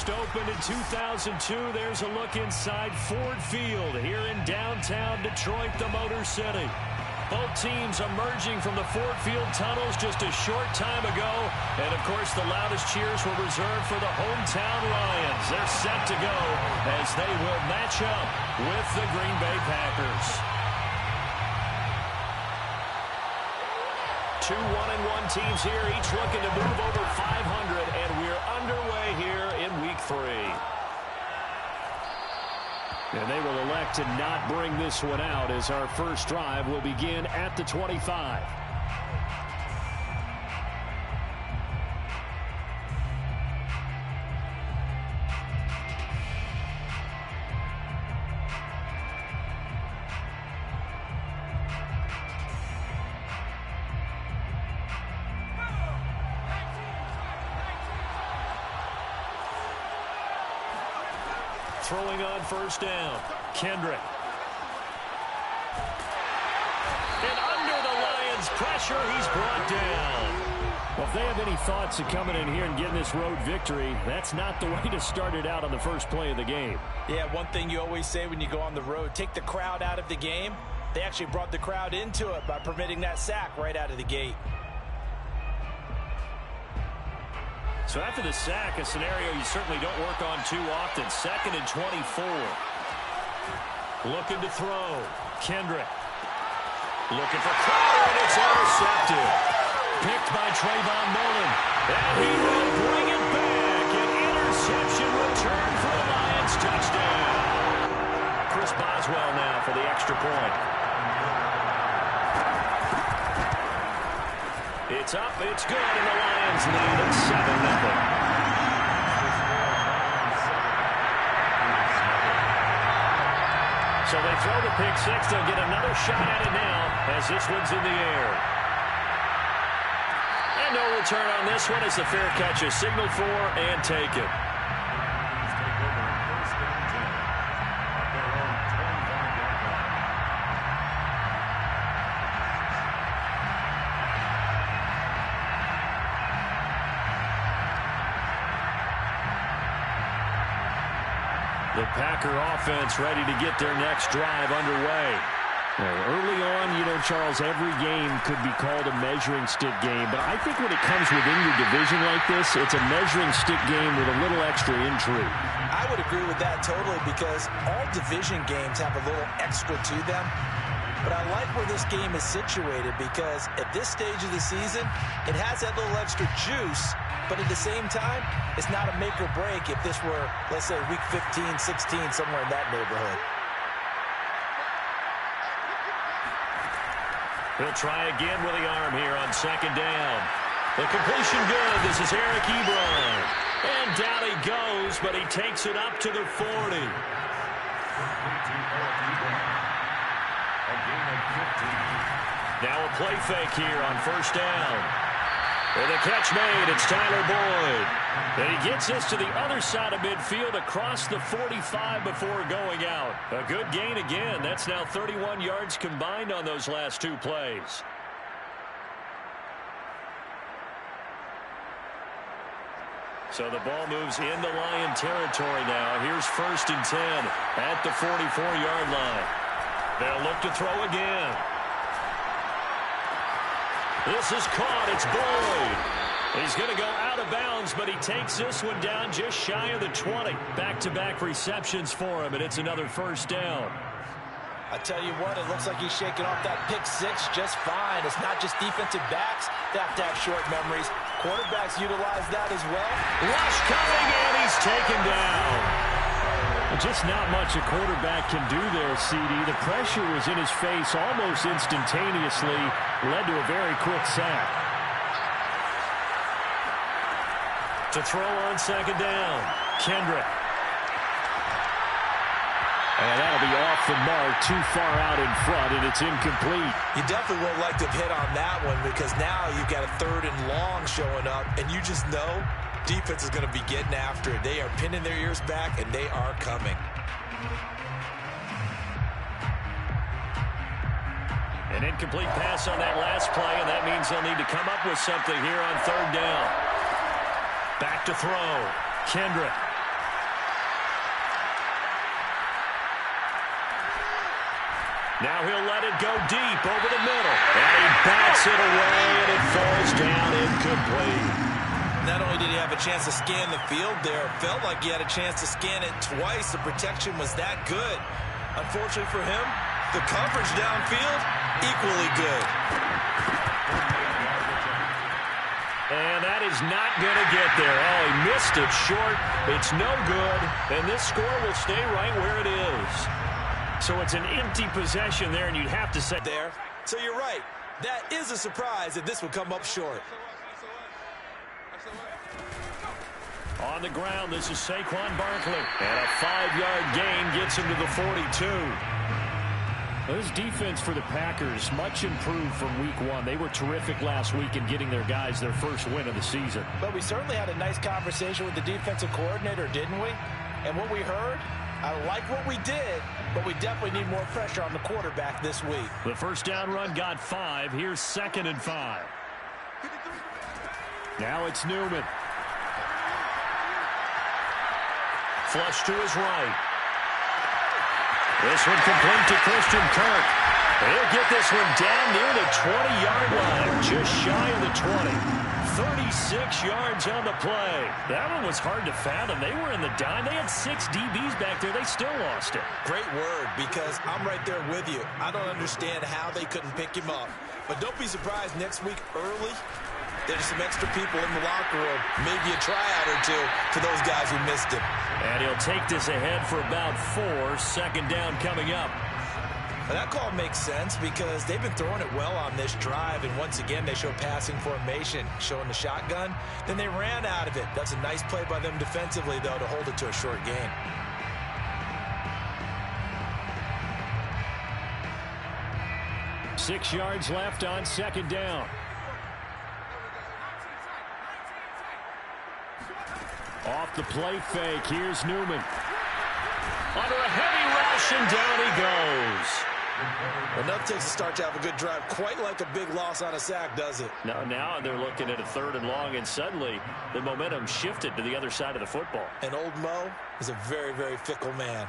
first opened in 2002. There's a look inside Ford Field here in downtown Detroit, the Motor City. Both teams emerging from the Ford Field tunnels just a short time ago. And, of course, the loudest cheers were reserved for the hometown Lions. They're set to go as they will match up with the Green Bay Packers. Two 1-1 teams here, each looking to move over 500, and we're underway here in Week 3. And they will elect to not bring this one out as our first drive will begin at the 25. Throwing on first down, Kendrick. And under the Lions' pressure, he's brought down. Well, if they have any thoughts of coming in here and getting this road victory, that's not the way to start it out on the first play of the game. Yeah, one thing you always say when you go on the road, take the crowd out of the game. They actually brought the crowd into it by permitting that sack right out of the gate. So after the sack, a scenario you certainly don't work on too often. 2nd and 24. Looking to throw. Kendrick. Looking for Crowder, and it's intercepted. Picked by Trayvon Mullen. And he will bring it back. An interception return for the Lions. Touchdown. Chris Boswell now for the extra point. It's up, it's good, and the Lions lead at 7-0. So they throw the pick six. They'll get another shot at it now as this one's in the air. And no return on this one as the fair catch is signaled for and taken. The Packer offense ready to get their next drive underway. Early on, Charles, every game could be called a measuring stick game. But I think when it comes within your division like this, it's a measuring stick game with a little extra intrigue. I would agree with that totally because all division games have a little extra to them. But I like where this game is situated because at this stage of the season, it has that little extra juice. But at the same time, it's not a make or break if this were, let's say, week 15, 16, somewhere in that neighborhood. He'll try again with the arm here on 2nd down. The completion good. This is Eric Ebron. And down he goes, but he takes it up to the 40. Now a play fake here on 1st down. With a catch made, it's Tyler Boyd. And he gets this to the other side of midfield across the 45 before going out. A good gain again. That's now 31 yards combined on those last two plays. So the ball moves into Lion territory now. Here's 1st and 10 at the 44-yard line. They'll look to throw again. This is caught. It's Boyd. He's going to go out of bounds, but he takes this one down just shy of the 20. Back-to-back receptions for him, and it's another 1st down. I tell you what, it looks like he's shaking off that pick six just fine. It's not just defensive backs that have to have short memories. Quarterbacks utilize that as well. Rush coming, and he's taken down. Just not much a quarterback can do there, CD. The pressure was in his face almost instantaneously. Led to a very quick sack. To throw on 2nd down, Kendrick. And that'll be off the mark, too far out in front, and it's incomplete. You definitely would like to have hit on that one because now you've got a 3rd and long showing up, and you just know defense is going to be getting after it. They are pinning their ears back, and they are coming. An incomplete pass on that last play, and that means they'll need to come up with something here on 3rd down. Back to throw. Kendrick. Now he'll let it go deep over the middle. And he bats it away, and it falls down incomplete. Not only did he have a chance to scan the field there, it felt like he had a chance to scan it twice. The protection was that good. Unfortunately for him, the coverage downfield, equally good. And that is not going to get there. Oh, he missed it short. It's no good. And this score will stay right where it is. So it's an empty possession there, and you'd have to say there. So you're right. That is a surprise that this would come up short. On the ground, this is Saquon Barkley. And a 5-yard gain gets him to the 42. This defense for the Packers, much improved from week 1. They were terrific last week in getting their guys their first win of the season. But we certainly had a nice conversation with the defensive coordinator, didn't we? And what we heard, I like what we did, but we definitely need more pressure on the quarterback this week. The first down run got 5. Here's 2nd and 5. Now it's Newman. Flush to his right. This one complete to Christian Kirk. He'll get this one down near the 20-yard line, just shy of the 20. 36 yards on the play. That one was hard to fathom. They were in the dime. They had 6 DBs back there. They still lost it. Great word, because I'm right there with you. I don't understand how they couldn't pick him up. But don't be surprised next week early, there's some extra people in the locker room, maybe a tryout or two to those guys who missed him. And he'll take this ahead for about 4. 2nd down coming up. Now that call makes sense because they've been throwing it well on this drive, and once again they show passing formation, showing the shotgun. Then they ran out of it. That's a nice play by them defensively, though, to hold it to a short gain. Six yards left on 2nd down. Off the play fake, here's Newman. Under a heavy rush, and down he goes. Enough takes a start to have a good drive. Quite like a big loss on a sack, does it? No, now they're looking at a 3rd and long, and suddenly the momentum shifted to the other side of the football. And old Mo is a very, very fickle man.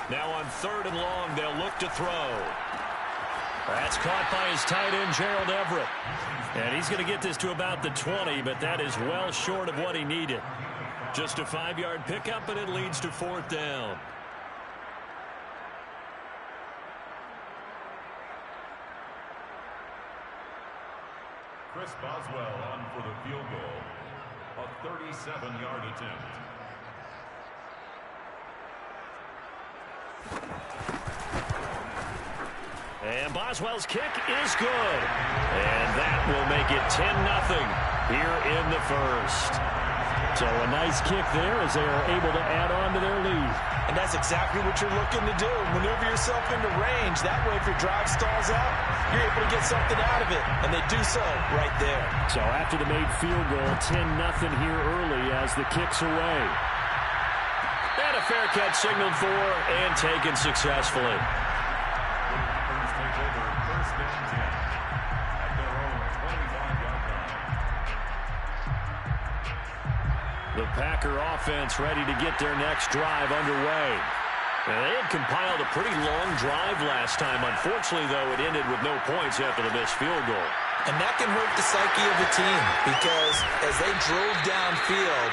Now on 3rd and long, they'll look to throw. That's caught by his tight end, Gerald Everett. And he's going to get this to about the 20, but that is well short of what he needed. Just a 5-yard pickup, and it leads to 4th down. Chris Boswell on for the field goal. A 37-yard attempt. And Boswell's kick is good. And that will make it 10-0 here in the first. So a nice kick there as they are able to add on to their lead. And that's exactly what you're looking to do. Maneuver yourself into range. That way, if your drive stalls out, you're able to get something out of it. And they do so right there. So after the made field goal, 10-0 here early as the kick's away. And a fair catch signaled for and taken successfully. The Packer offense ready to get their next drive underway. And they had compiled a pretty long drive last time. Unfortunately, though, it ended with no points after the missed field goal. And that can hurt the psyche of the team because as they drove downfield,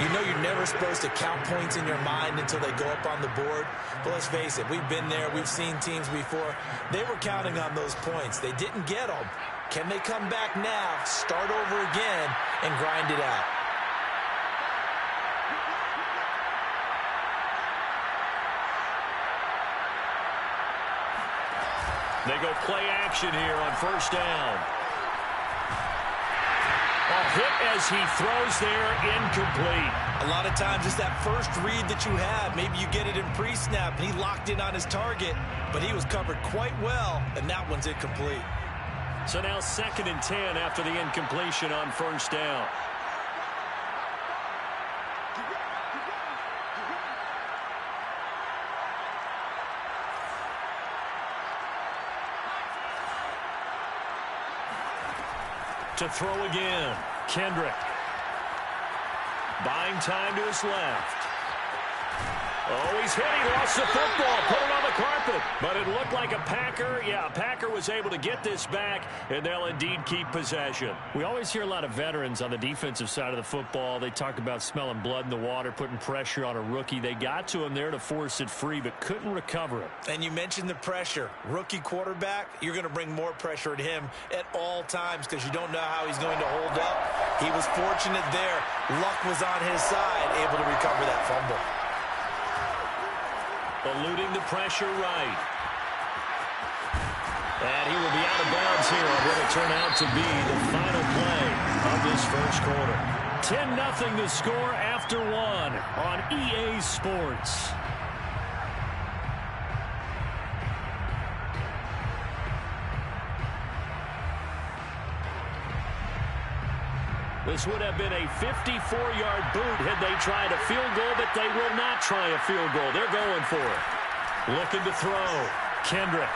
you know you're never supposed to count points in your mind until they go up on the board. But let's face it, we've been there. We've seen teams before. They were counting on those points. They didn't get them. Can they come back now, start over again, and grind it out? They go play action here on 1st down. A hit as he throws there, incomplete. A lot of times it's that first read that you have. Maybe you get it in pre-snap, and he locked in on his target, but he was covered quite well, and that one's incomplete. So now 2nd and 10 after the incompletion on 1st down. To throw again. Kendrick. Buying time to his left. Oh, he's hit. He lost the football. Put it on the carpet. But it looked like a Packer. Yeah, a Packer was able to get this back, and they'll indeed keep possession. We always hear a lot of veterans on the defensive side of the football. They talk about smelling blood in the water, putting pressure on a rookie. They got to him there to force it free, but couldn't recover it. And you mentioned the pressure. Rookie quarterback, you're going to bring more pressure at him at all times because you don't know how he's going to hold up. He was fortunate there. Luck was on his side, able to recover that fumble. Eluding the pressure right. And he will be out of bounds here on what will turn out to be the final play of this first quarter. 10-0 the score after one on EA Sports. This would have been a 54-yard boot had they tried a field goal, but they will not try a field goal. They're going for it. Looking to throw. Kendrick.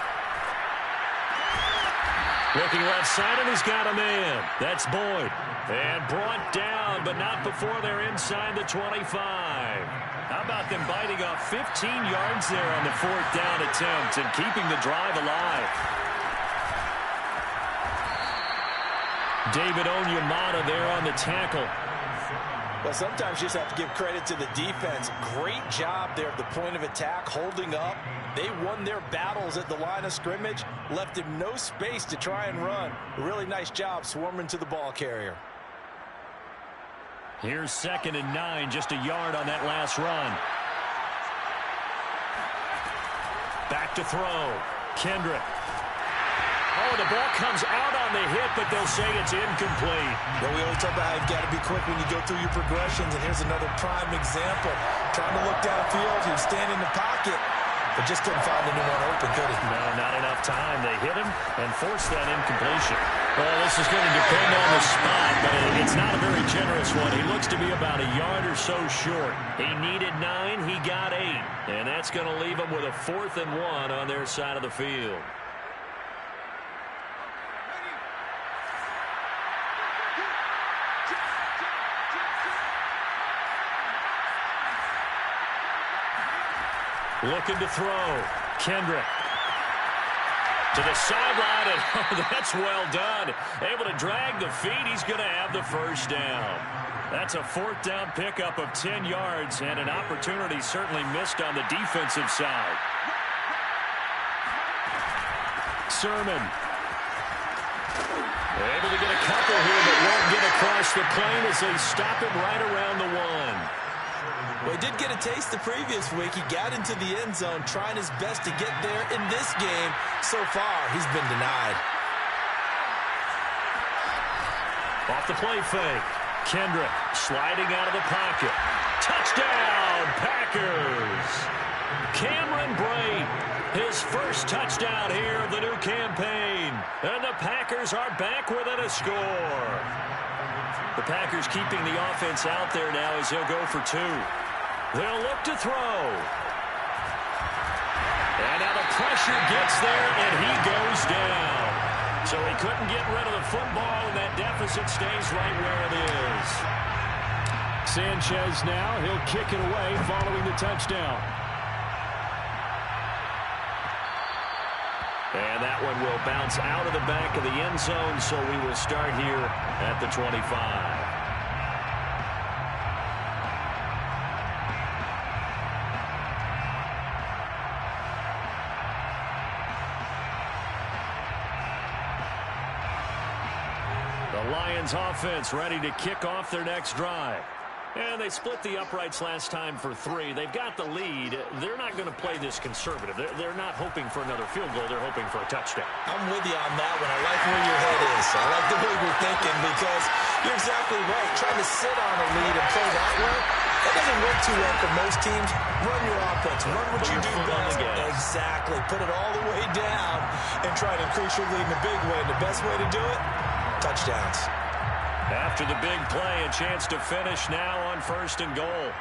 Looking left side, and he's got a man. That's Boyd. And brought down, but not before they're inside the 25. How about them biting off 15 yards there on the fourth down attempt and keeping the drive alive? David Onyemata there on the tackle. Well, sometimes you just have to give credit to the defense. Great job there at the point of attack, holding up. They won their battles at the line of scrimmage, left him no space to try and run. A really nice job swarming to the ball carrier. Here's 2nd and 9, just a yard on that last run. Back to throw. Kendrick. Oh, the ball comes out on the hit, but they'll say it's incomplete. Well, we always talk about how you've got to be quick when you go through your progressions, and here's another prime example. Trying to look downfield, he was standing in the pocket, but just couldn't find anyone open, could he? No, not enough time. They hit him and forced that incompletion. Well, this is going to depend on the spot, but it's not a very generous one. He looks to be about a yard or so short. He needed 9, he got 8, and that's going to leave him with a 4th and 1 on their side of the field. Looking to throw. Kendrick. To the sideline, and oh, that's well done. Able to drag the feet. He's going to have the first down. That's a 4th down pickup of 10 yards, and an opportunity certainly missed on the defensive side. Sermon. Able to get a couple here, but won't get across the plane as they stop him right around the 1. Well, he did get a taste the previous week. He got into the end zone, trying his best to get there in this game. So far, he's been denied. Off the play fake. Kendrick sliding out of the pocket. Touchdown, Packers! Cameron Brate, his first touchdown here of the new campaign. And the Packers are back within a score. The Packers keeping the offense out there now as they'll go for 2. They'll look to throw. And now the pressure gets there, and he goes down. So he couldn't get rid of the football, and that deficit stays right where it is. Sanchez now, he'll kick it away following the touchdown. And that one will bounce out of the back of the end zone, so we will start here at the 25. Lions offense ready to kick off their next drive. And they split the uprights last time for 3. They've got the lead. They're not going to play this conservative. They're not hoping for another field goal. They're hoping for a touchdown. I'm with you on that one. I like where your head is. I like the way you're thinking because you're exactly right. Trying to sit on a lead and play that way, that doesn't work too well for most teams. Run your offense. Run what you do best. Exactly. Put it all the way down and try to increase your lead in a big way. And the best way to do it, touchdowns. After the big play, a chance to finish now on 1st and goal.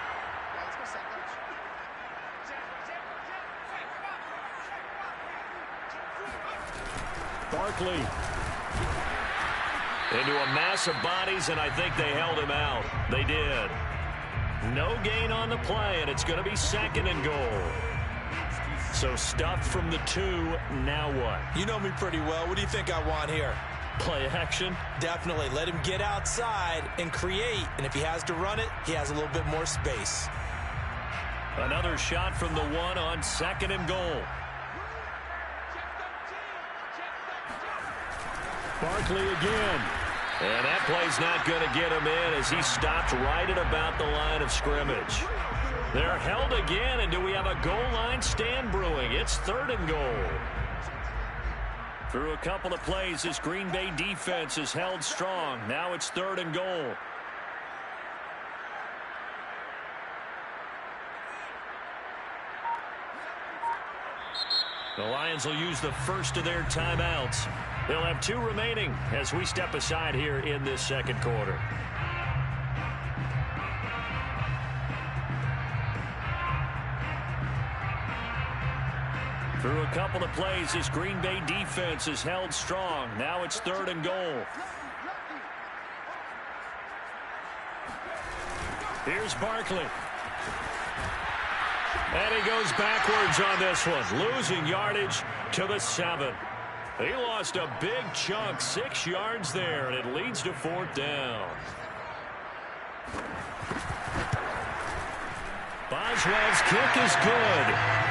Barkley. Into a mass of bodies, and I think they held him out. They did. No gain on the play, and it's going to be 2nd and goal. So stuffed from the 2, now what? You know me pretty well. What do you think I want here? Play action? Definitely. Let him get outside and create, and if he has to run it, he has a little bit more space. Another shot from the 1 on 2nd and goal. Barkley again. And that play's not going to get him in as he stopped right at about the line of scrimmage. They're held again, and do we have a goal line stand brewing? It's 3rd and goal. Through a couple of plays, this Green Bay defense is held strong. Now it's 3rd and goal. The Lions will use the first of their timeouts. They'll have 2 remaining as we step aside here in this 2nd quarter. Through a couple of plays, this Green Bay defense is held strong. Now it's 3rd and goal. Here's Barkley. And he goes backwards on this one, losing yardage to the 7. He lost a big chunk, 6 yards there, and it leads to 4th down. Boswell's kick is good,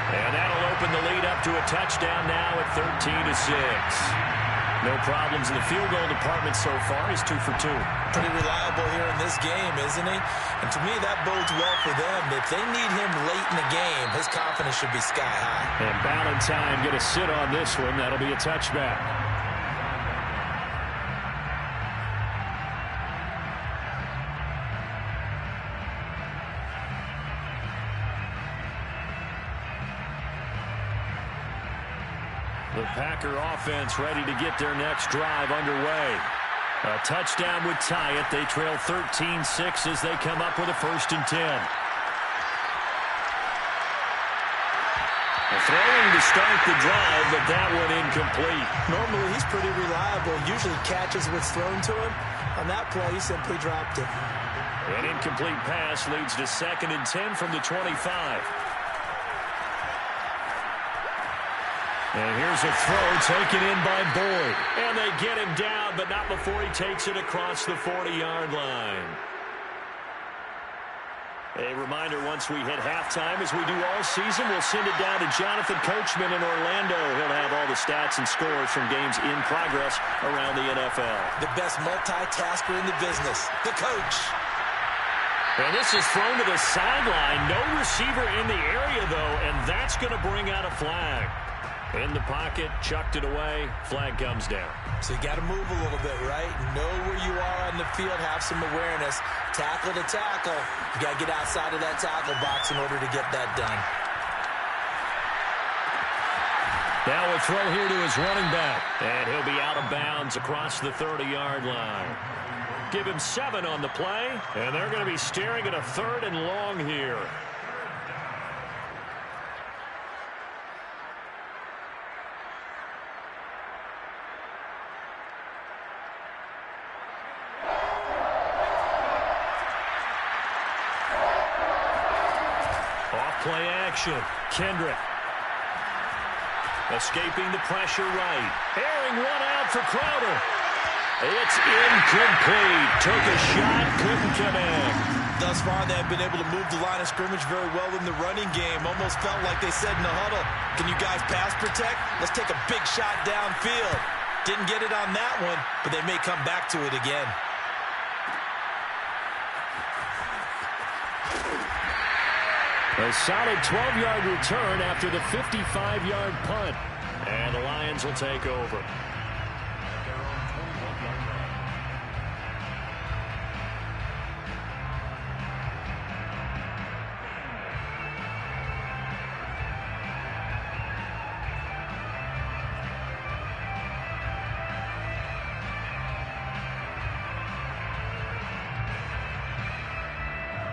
and that'll open the lead up to a touchdown now at 13-6. No problems in the field goal department so far. He's 2 for 2. Pretty reliable here in this game, isn't he? And to me, that bodes well for them. If they need him late in the game, his confidence should be sky high. And Ballantyne going to sit on this one. That'll be a touchback. The Packer offense ready to get their next drive underway. A touchdown would tie it. They trail 13-6 as they come up with a 1st and 10. Throwing to start the drive, but that one incomplete. Normally, he's pretty reliable. Usually catches what's thrown to him. On that play, he simply dropped it. An incomplete pass leads to 2nd and 10 from the 25. And here's a throw taken in by Boyd. And they get him down, but not before he takes it across the 40-yard line. A reminder, once we hit halftime, as we do all season, we'll send it down to Jonathan Coachman in Orlando. He'll have all the stats and scores from games in progress around the NFL. The best multitasker in the business, the coach. And this is thrown to the sideline. No receiver in the area, though, and that's going to bring out a flag. In the pocket, chucked it away, flag comes down. So you got to move a little bit, right? Know where you are on the field, have some awareness. Tackle to tackle. You got to get outside of that tackle box in order to get that done. Now a throw here to his running back. And he'll be out of bounds across the 30-yard line. Give him 7 on the play, and they're going to be staring at a 3rd and long here. Play action. Kendrick. Escaping the pressure right. Airing one out for Crowder. It's incomplete. Took a shot, couldn't connect. Thus far, they have been able to move the line of scrimmage very well in the running game. Almost felt like they said in the huddle, can you guys pass protect? Let's take a big shot downfield. Didn't get it on that one, but they may come back to it again. A solid 12-yard return after the 55-yard punt. And the Lions will take over.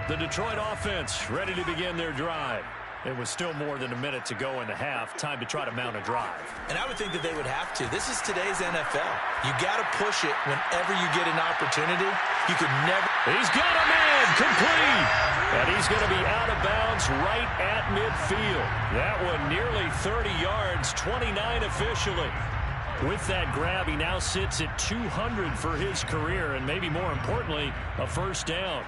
The Detroit offense ready to begin their drive. It was still more than a minute to go in the half. Time to try to mount a drive. And I would think that they would have to. This is today's NFL. You got to push it whenever you get an opportunity. You could never. He's got a man complete. And he's going to be out of bounds right at midfield. That one nearly 30 yards, 29 officially. With that grab, he now sits at 200 for his career, and maybe more importantly, a first down.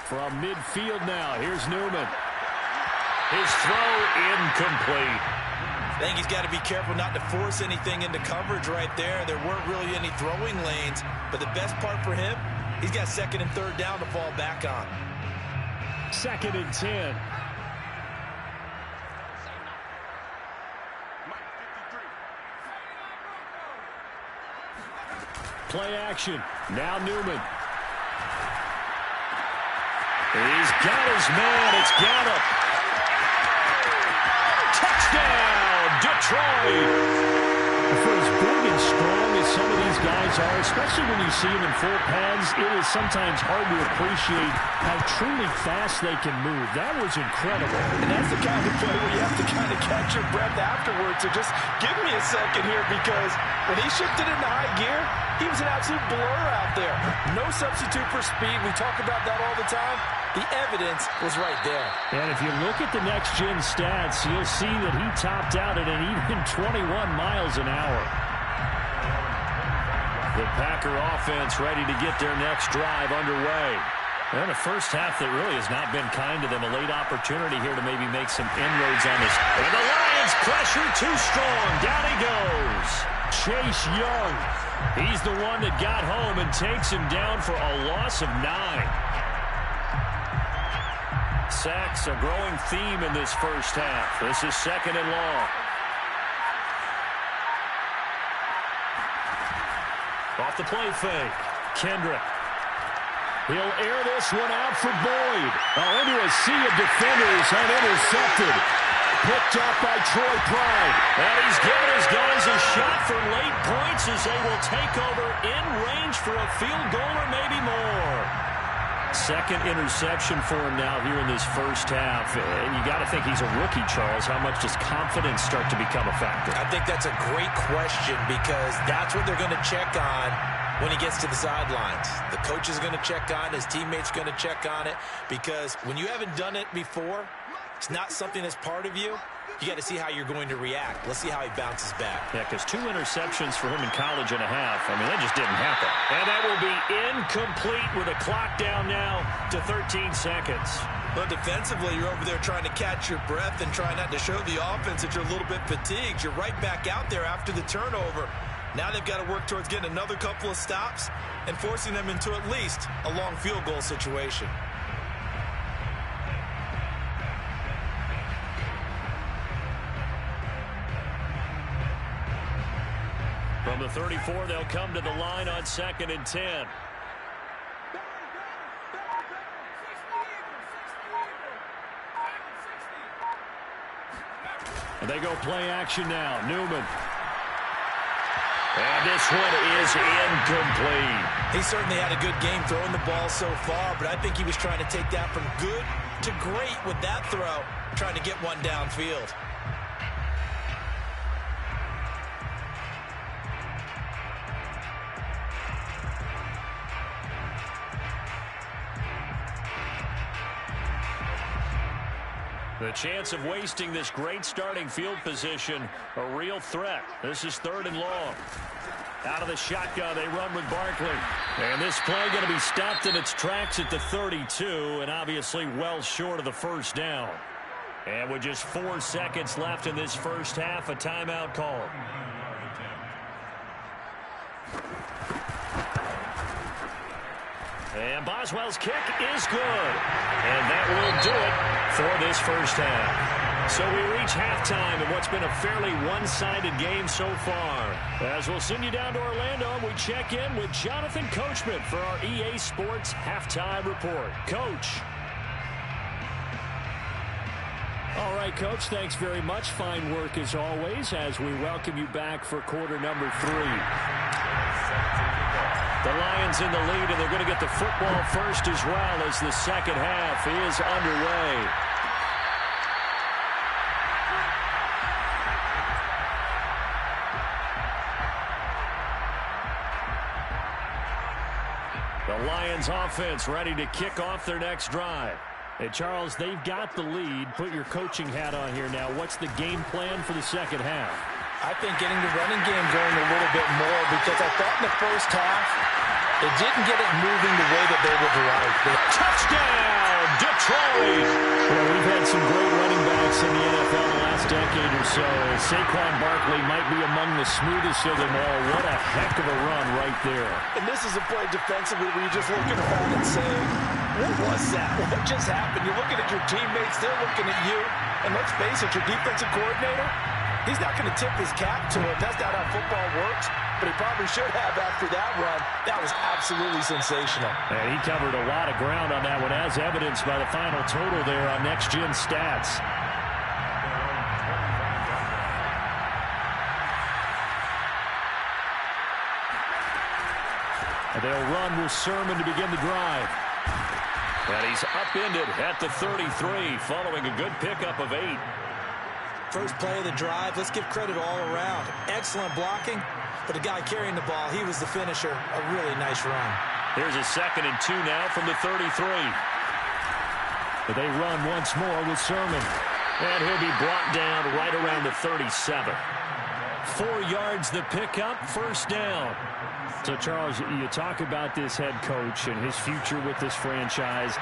From midfield now, here's Newman. His throw incomplete. I think he's got to be careful not to force anything into coverage right there. There weren't really any throwing lanes, but the best part for him, he's got second and third down to fall back on. 2nd and 10. Play action. Now Newman. He's got his man. It's got him. Touchdown, Detroit. For as big and strong as some of these guys are, especially when you see them in full pads, it is sometimes hard to appreciate how truly fast they can move. That was incredible. And that's the kind of play where you have to kind of catch your breath afterwards. So just give me a second here, because when he shifted into high gear, he was an absolute blur out there. No substitute for speed. We talk about that all the time. The evidence was right there. And if you look at the next-gen stats, you'll see that he topped out at an even 21 miles an hour. The Packer offense ready to get their next drive underway. And a first half that really has not been kind to them. A late opportunity here to maybe make some inroads on this. And the Lions pressure too strong. Down he goes. Chase Young. He's the one that got home and takes him down for a loss of 9. Sacks, a growing theme in this first half. This is 2nd and long. Off the play fake. Kendrick. He'll air this one out for Boyd. Into a sea of defenders and intercepted. Picked up by Troy Pride. And he's given his guys a shot for late points as they will take over in range for a field goal or maybe more. 2nd interception for him now here in this first half. And you got to think he's a rookie, Charles. How much does confidence start to become a factor? I think that's a great question, because that's what they're going to check on when he gets to the sidelines. The coach is going to check on, his teammates going to check on it, because when you haven't done it before, it's not something that's part of you. You got to see how you're going to react. Let's see how he bounces back. Yeah, because 2 interceptions for him in college and a half. I mean, that just didn't happen. And that will be incomplete with a clock down now to 13 seconds. Well, defensively, you're over there trying to catch your breath and try not to show the offense that you're a little bit fatigued. You're right back out there after the turnover. Now they've got to work towards getting another couple of stops and forcing them into at least a long field goal situation. From the 34, they'll come to the line on 2nd and 10. And they go play action now. Newman. And this one is incomplete. He certainly had a good game throwing the ball so far, but I think he was trying to take that from good to great with that throw, trying to get one downfield. The chance of wasting this great starting field position, a real threat. This is 3rd and long. Out of the shotgun, they run with Barkley. And this play going to be stopped in its tracks at the 32, and obviously well short of the first down. And with just 4 seconds left in this first half, a timeout call. And Boswell's kick is good. And that will do it for this first half. So we reach halftime in what's been a fairly one-sided game so far. As we'll send you down to Orlando, we check in with Jonathan Coachman for our EA Sports Halftime Report. Coach. All right. right, Coach, thanks very much. Fine work as always as we welcome you back for quarter number 3. The Lions in the lead, and they're going to get the football first as well as the second half is underway. The Lions offense ready to kick off their next drive. Hey, Charles, they've got the lead. Put your coaching hat on here now. What's the game plan for the second half? I think getting the running game going a little bit more, because I thought in the first half it didn't get it moving the way that they would like. Touchdown, Detroit! Well, we've had some great running backs in the NFL the last decade or so. Saquon Barkley might be among the smoothest of them all. What a heck of a run right there. And this is a play defensively where you're just looking around and saying, what was that? What just happened? You're looking at your teammates, they're looking at you. And let's face it, your defensive coordinator, he's not going to tip his cap to it. That's not how football works. But he probably should have after that run. That was absolutely sensational. And he covered a lot of ground on that one, as evidenced by the final total there on Next Gen Stats. And they'll run with Sermon to begin the drive. And he's upended at the 33, following a good pickup of 8. First play of the drive, let's give credit all around. Excellent blocking. But the guy carrying the ball, he was the finisher. A really nice run. Here's a 2nd and 2 now from the 33. But they run once more with Sermon. And he'll be brought down right around the 37. 4 yards the pickup, first down. So, Charles, you talk about this head coach and his future with this franchise.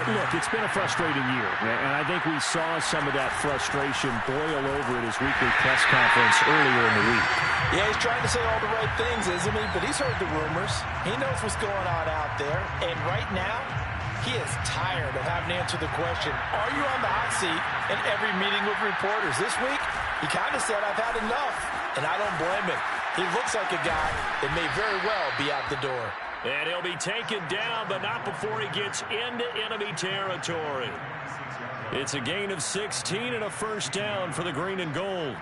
Look, it's been a frustrating year, and I think we saw some of that frustration boil over at his weekly press conference earlier in the week. Yeah, he's trying to say all the right things, isn't he? But he's heard the rumors. He knows what's going on out there. And right now, he is tired of having to answer the question, are you on the hot seat in every meeting with reporters? This week, he kind of said, I've had enough. And I don't blame him. He looks like a guy that may very well be out the door. And he'll be taken down, but not before he gets into enemy territory. It's a gain of 16 and a first down for the green and gold.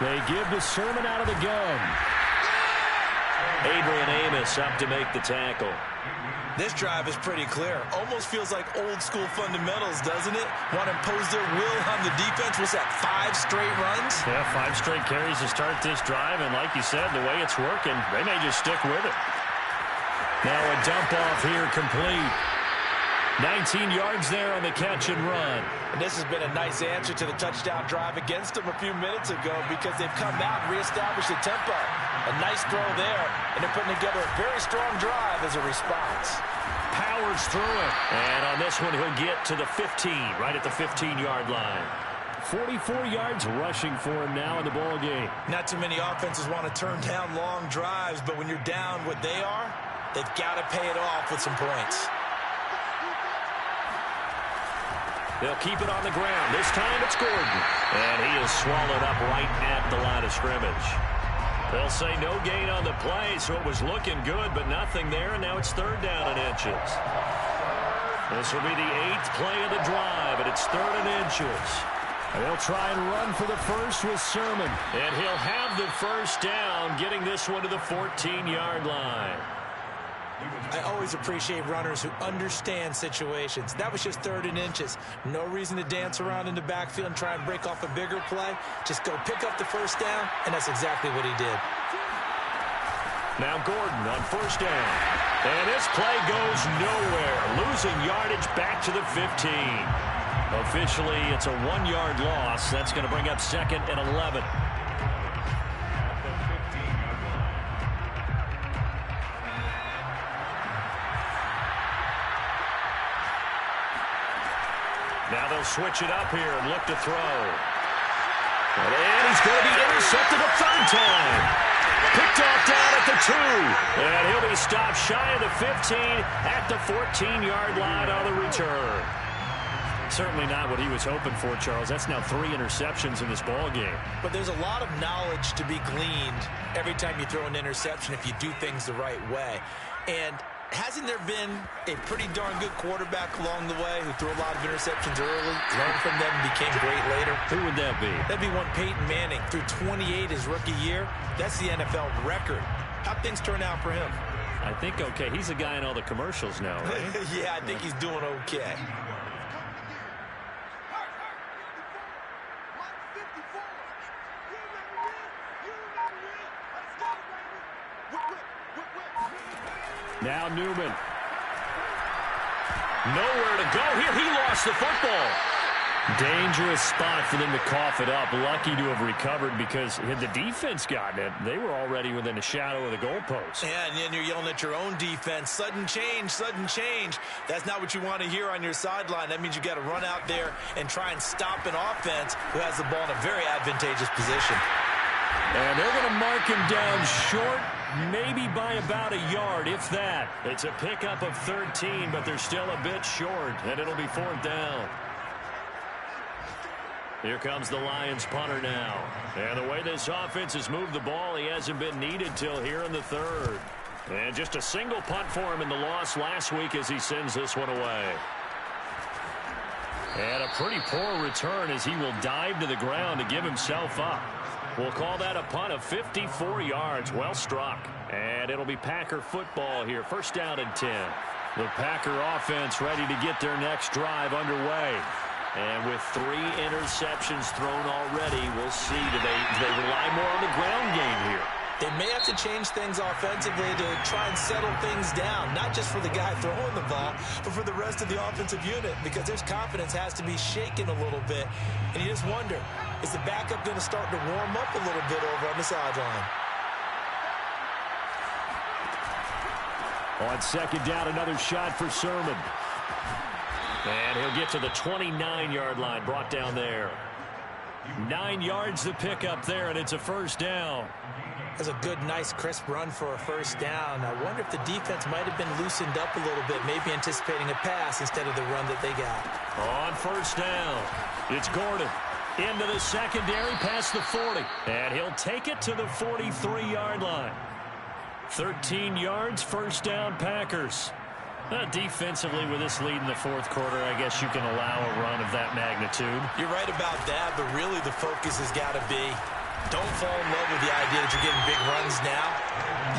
They give the Sermon out of the gun. Adrian Amos up to make the tackle. This drive is pretty clear. Almost feels like old school fundamentals, doesn't it? Want to impose their will on the defense. Was that 5 straight runs? Yeah, 5 straight carries to start this drive. And like you said, the way it's working, they may just stick with it. Now a dump off here complete. 19 yards there on the catch and run. And this has been a nice answer to the touchdown drive against them a few minutes ago, because they've come out and reestablished the tempo. A nice throw there, and they're putting together a very strong drive as a response. Powers through it. And on this one, he'll get to the 15, right at the 15-yard line. 44 yards rushing for him now in the ball game. Not too many offenses want to turn down long drives, but when you're down what they are, they've got to pay it off with some points. They'll keep it on the ground. This time it's Gordon. And he is swallowed up right at the line of scrimmage. They'll say no gain on the play, so it was looking good, but nothing there, and now it's 3rd down and inches. This will be the 8th play of the drive, and it's 3rd and inches. And they'll try and run for the first with Sermon. And he'll have the first down, getting this one to the 14-yard line. I always appreciate runners who understand situations. That was just 3rd and inches. No reason to dance around in the backfield and try and break off a bigger play. Just go pick up the first down, and that's exactly what he did. Now Gordon on first down. And this play goes nowhere. Losing yardage back to the 15. Officially, it's a 1-yard loss. That's going to bring up 2nd and 11. Now they'll switch it up here and look to throw. And he's going to be intercepted a 3rd time. Picked off down at the 2. And he'll be stopped shy of the 15 at the 14-yard line on the return. Certainly not what he was hoping for, Charles. That's now 3 interceptions in this ball game. But there's a lot of knowledge to be gleaned every time you throw an interception if you do things the right way. And hasn't there been a pretty darn good quarterback along the way who threw a lot of interceptions early, learned from them, and became great later? Who would that be? That'd be one Peyton Manning. Threw 28 his rookie year. That's the NFL record. How'd things turn out for him? I think okay. He's a guy in all the commercials now, right? Yeah, I think he's doing okay. Now Newman. Nowhere to go here. He lost the football. Dangerous spot for them to cough it up. Lucky to have recovered because had the defense gotten it, they were already within a shadow of the goalpost. Yeah, and then you're yelling at your own defense. Sudden change, sudden change. That's not what you want to hear on your sideline. That means you got to run out there and try and stop an offense who has the ball in a very advantageous position. And they're going to mark him down short, maybe by about a yard, if that. It's a pickup of 13, but they're still a bit short, and it'll be 4th down. Here comes the Lions punter now. And the way this offense has moved the ball, he hasn't been needed till here in the 3rd. And just a single punt for him in the loss last week as he sends this one away. And a pretty poor return as he will dive to the ground to give himself up. We'll call that a punt of 54 yards. Well struck. And it'll be Packer football here. 1st down and 10. The Packer offense ready to get their next drive underway. And with 3 interceptions thrown already, we'll see. Do they rely more on the ground game here? They may have to change things offensively to try and settle things down, not just for the guy throwing the ball, but for the rest of the offensive unit, because their confidence has to be shaken a little bit. And you just wonder, is the backup going to start to warm up a little bit over on the sideline? On 2nd down, another shot for Sermon. And he'll get to the 29-yard line, brought down there. 9 yards to pick up there, and it's a 1st down. That's a good, nice, crisp run for a 1st down. I wonder if the defense might have been loosened up a little bit, maybe anticipating a pass instead of the run that they got. On 1st down, it's Gordon. Into the secondary, past the 40. And he'll take it to the 43-yard line. 13 yards, 1st down, Packers. Defensively, with this lead in the 4th quarter, I guess you can allow a run of that magnitude. You're right about that, but really the focus has got to be don't fall in love with the idea that you're getting big runs now.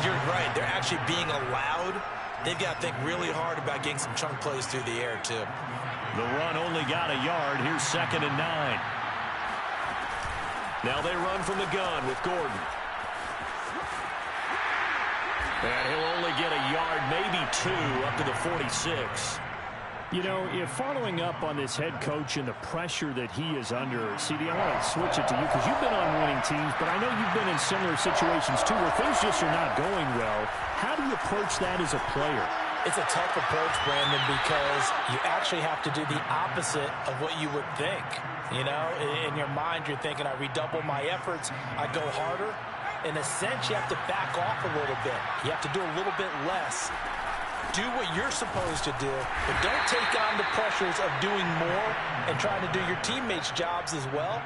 You're right. They're actually being allowed. They've got to think really hard about getting some chunk plays through the air, too. The run only got a yard. Here's 2nd and 9. Now they run from the gun with Gordon. And he'll only get a yard, maybe 2, up to the 46. You know, if following up on this head coach and the pressure that he is under, CD, I want to switch it to you because you've been on winning teams, but I know you've been in similar situations too where things just are not going well. How do you approach that as a player? It's a tough approach, Brandon, because you actually have to do the opposite of what you would think. You know, in your mind, you're thinking, I redouble my efforts, I go harder. In a sense, you have to back off a little bit. You have to do a little bit less. Do what you're supposed to do, but don't take on the pressures of doing more and trying to do your teammates' jobs as well.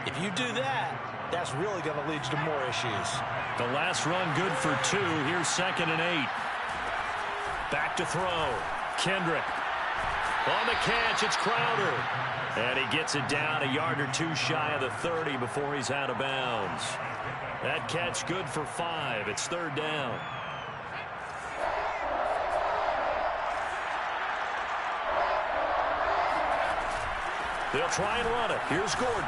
If you do that, that's really going to lead you to more issues. The last run good for 2. Here's 2nd and 8. Back to throw. Kendrick. On the catch, it's Crowder. And he gets it down a yard or 2 shy of the 30 before he's out of bounds. That catch good for 5. It's 3rd down. They'll try and run it. Here's Gordon.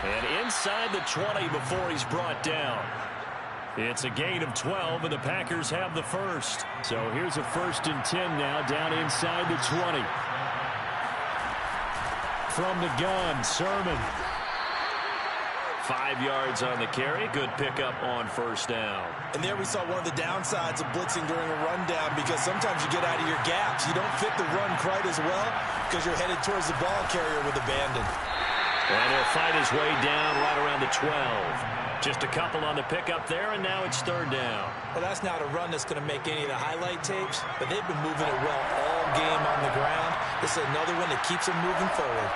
And inside the 20 before he's brought down. It's a gain of 12, and the Packers have the first. So here's a 1st and 10 now, down inside the 20. From the gun, Sermon. 5 yards on the carry. Good pickup on 1st down. And there we saw one of the downsides of blitzing during a rundown, because sometimes you get out of your gaps. You don't fit the run quite as well because you're headed towards the ball carrier with abandon. And he'll fight his way down right around the 12. Just a couple on the pickup there, and now it's 3rd down. Well, that's not a run that's going to make any of the highlight tapes, but they've been moving it well all game on the ground. This is another one that keeps them moving forward.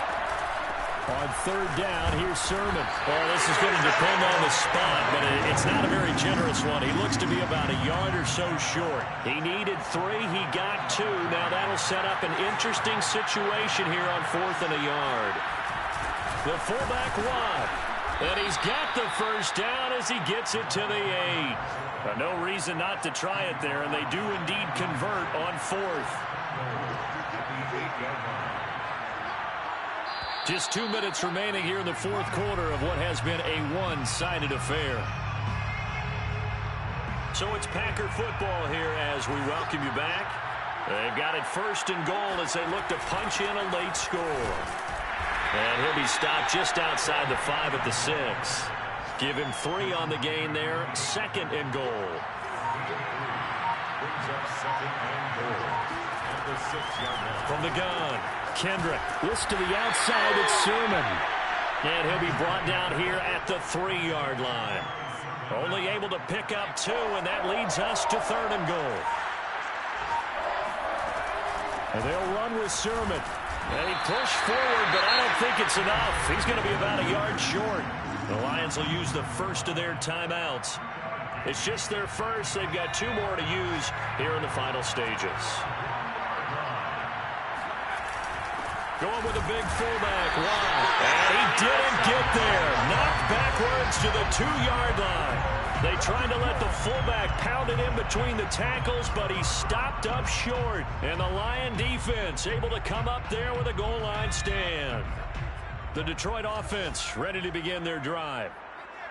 On third down, here's Sermon. Well, this is going to depend on the spot, but it's not a very generous one. He looks to be about a yard or so short. He needed 3. He got 2. Now that'll set up an interesting situation here on 4th and a yard. The fullback wide. And he's got the first down as he gets it to the 8. No reason not to try it there, and they do indeed convert on 4th. Just 2 minutes remaining here in the 4th quarter of what has been a one-sided affair. So it's Packer football here as we welcome you back. They've got it 1st and goal as they look to punch in a late score. And he'll be stopped just outside the 5 at the 6. Give him 3 on the gain there. 2nd and goal. From the gun, Kendrick lifts to the outside. It's Sermon. And he'll be brought down here at the 3-yard line. Only able to pick up 2, and that leads us to 3rd and goal. And they'll run with Sermon. And he pushed forward, but I don't think it's enough. He's going to be about a yard short. The Lions will use the first of their timeouts. It's just their first. They've got 2 more to use here in the final stages. Going with a big fullback. Wow. And he didn't get there. Knocked backwards to the 2-yard line. They tried to let the fullback pound it in between the tackles, but he stopped up short. And the Lion defense able to come up there with a goal line stand. The Detroit offense ready to begin their drive.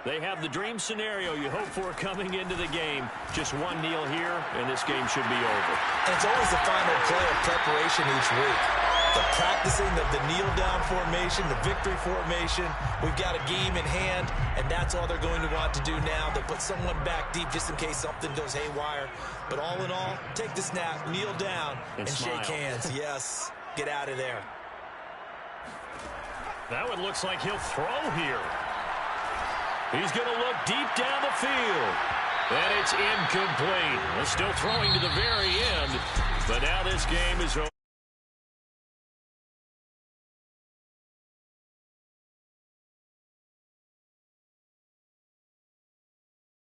They have the dream scenario you hope for coming into the game. Just 1 kneel here, and this game should be over. And it's always the final play of preparation each week. The practicing of the kneel-down formation, the victory formation. We've got a game in hand, and that's all they're going to want to do now. They'll put someone back deep just in case something goes haywire. But all in all, take the snap, kneel down, and shake hands. Yes, get out of there. That one looks like he'll throw here. He's going to look deep down the field. And it's incomplete. Still throwing to the very end. But now this game is over.